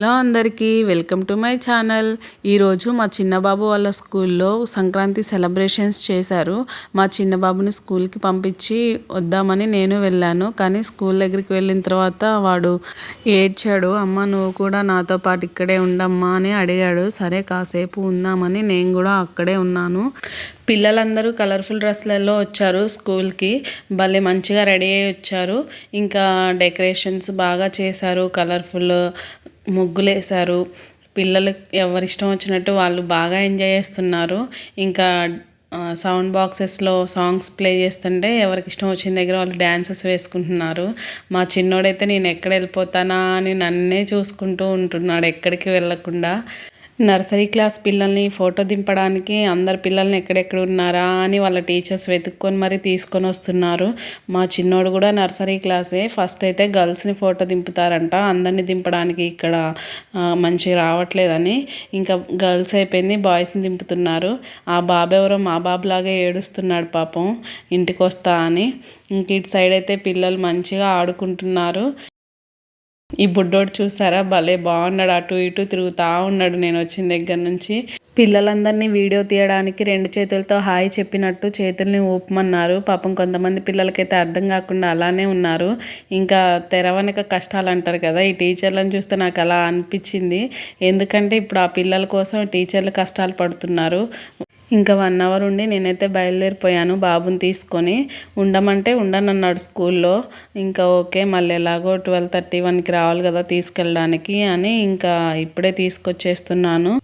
Hello అందరికీ welcome to my channel. ఈరోజు మా చిన్నబాబు వాళ్ళ స్కూల్లో సంక్రాంతి సెలబ్రేషన్స్ చేశారు. మా చిన్నబాబుని స్కూల్కి పంపించి వద్దామని నేను వెళ్ళాను. కానీ స్కూల్ దగ్గరికి వెళ్ళిన తర్వాత వాడు ఏడ్చాడు. అమ్మ నువ్వు కూడా నాతో పాటు ఇక్కడే ఉండమ్మా అని అడిగాడు. సరే కాసేపు ఉందామని నేను కూడా అక్కడే ఉన్నాను. పిల్లలందరూ కలర్ఫుల్ డ్రెస్లలో వచ్చారు స్కూల్కి. భలే మంచిగా రెడీ అయ్యి వచ్చారు. ఇంకా డెకరేషన్స్ బాగా చేశారు. కలర్ఫుల్ ముగ్గులు వేశారు. పిల్లలు ఎవరిష్టం వచ్చినట్టు వాళ్ళు బాగా ఎంజాయ్ చేస్తున్నారు. ఇంకా సౌండ్ బాక్సెస్లో సాంగ్స్ ప్లే చేస్తుంటే ఎవరికి ఇష్టం వచ్చిన దగ్గర వాళ్ళు డ్యాన్సెస్ వేసుకుంటున్నారు. మా చిన్నోడైతే నేను ఎక్కడ వెళ్ళిపోతానా అని నన్నే చూసుకుంటూ ఉంటున్నాడు ఎక్కడికి వెళ్ళకుండా. నర్సరీ క్లాస్ పిల్లల్ని ఫోటో దింపడానికి అందరు పిల్లల్ని ఎక్కడెక్కడ ఉన్నారా అని వాళ్ళ టీచర్స్ వెతుక్కొని మరీ తీసుకొని వస్తున్నారు. మా చిన్నోడు కూడా నర్సరీ క్లాసే. ఫస్ట్ అయితే గర్ల్స్ని ఫోటో దింపుతారంట, అందరినీ దింపడానికి ఇక్కడ మంచిగా రావట్లేదని. ఇంకా గర్ల్స్ అయిపోయింది, బాయ్స్ని దింపుతున్నారు. ఆ బాబు ఎవరో మా బాబులాగే ఏడుస్తున్నాడు పాపం ఇంటికి వస్తా అని. ఇంక ఇటు సైడ్ అయితే పిల్లలు మంచిగా ఆడుకుంటున్నారు. ఈ బుడ్డోడు చూసారా భలే బాగున్నాడు, అటు ఇటు తిరుగుతూ ఉన్నాడు నేను వచ్చిన దగ్గర నుంచి. పిల్లలందరినీ వీడియో తీయడానికి 2 చేతులతో హాయ్ చెప్పినట్టు చేతుల్ని ఊపమన్నారు. పాపం కొంతమంది పిల్లలకైతే అర్థం కాకుండా అలానే ఉన్నారు. ఇంకా తెరవనక కష్టాలు అంటారు కదా, ఈ టీచర్లను చూస్తే నాకు అలా అనిపించింది. ఎందుకంటే ఇప్పుడు ఆ పిల్లల కోసం టీచర్లు కష్టాలు పడుతున్నారు. ఇంకా 1 అవర్ ఉండి నేనైతే బయలుదేరిపోయాను బాబుని తీసుకొని. ఉండమంటే ఉండనన్నాడు స్కూల్లో. ఇంకా ఓకే మళ్ళీ ఎలాగో 12:30-1కి రావాలి కదా తీసుకెళ్ళడానికి అని ఇంకా ఇప్పుడే తీసుకొచ్చేస్తున్నాను.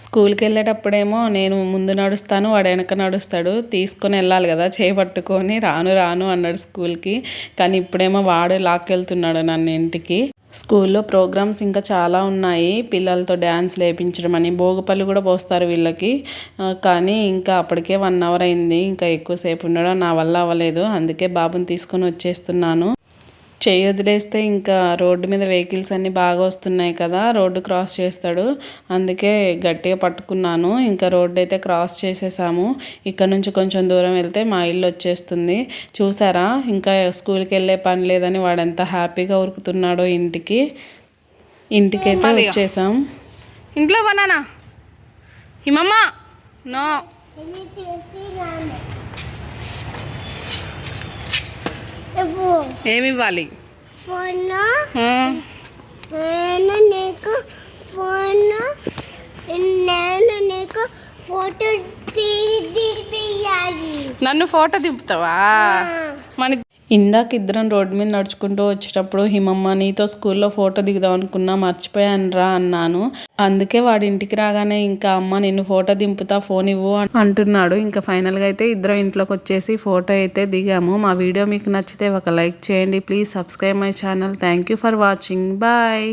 స్కూల్కి వెళ్ళేటప్పుడేమో నేను ముందు నడుస్తాను, వాడు వెనక నడుస్తాడు. తీసుకొని వెళ్ళాలి కదా చేపట్టుకొని. రాను అన్నాడు స్కూల్కి. కానీ ఇప్పుడేమో వాడు లాక్కెళ్తున్నాడు నన్ను ఇంటికి. స్కూల్లో ప్రోగ్రామ్స్ ఇంకా చాలా ఉన్నాయి. పిల్లలతో డ్యాన్స్ వేయించడం అని, భోగిపళ్ళు కూడా పోస్తారు వీళ్ళకి. కానీ ఇంకా అప్పటికే 1 అవర్ అయింది. ఇంకా ఎక్కువసేపు ఉండడం నా వల్ల అవ్వలేదు. అందుకే బాబుని తీసుకొని వచ్చేస్తున్నాను. చెయ్యి వదిలేస్తే ఇంకా రోడ్డు మీద వెహికల్స్ అన్నీ బాగా వస్తున్నాయి కదా, రోడ్డు క్రాస్ చేస్తాడు. అందుకే గట్టిగా పట్టుకున్నాను. ఇంకా రోడ్డు అయితే క్రాస్ చేసేసాము. ఇక్కడ నుంచి కొంచెం దూరం వెళ్తే మా ఇల్లు వచ్చేస్తుంది. చూసారా ఇంకా స్కూల్కి వెళ్ళే పని లేదని వాడు ఎంత హ్యాపీగా ఉరుకుతున్నాడో ఇంటికైతే వచ్చేసాం. ఇంట్లో బనానా హిమమ్మ నో ఏమి ఇవ్వాలి? నన్ను ఫోటో దింపుతావా? మన ఇందాక ఇద్దరం రోడ్డు మీద నడుచుకుంటూ వచ్చేటప్పుడు హిమమ్మ నీతో స్కూల్లో ఫోటో దిగుదాం అనుకున్నా, మర్చిపోయాను రా అన్నాను. అందుకే వాడి ఇంటికి రాగానే ఇంకా అమ్మ నిన్ను ఫోటో దింపుతా ఫోన్ ఇవ్వు అంటున్నాడు. ఇంకా ఫైనల్గా అయితే ఇద్దరం ఇంట్లోకి వచ్చేసి ఫోటో అయితే దిగాము. మా వీడియో మీకు నచ్చితే ఒక లైక్ చేయండి. Please subscribe my channel. Thank you for watching. Bye.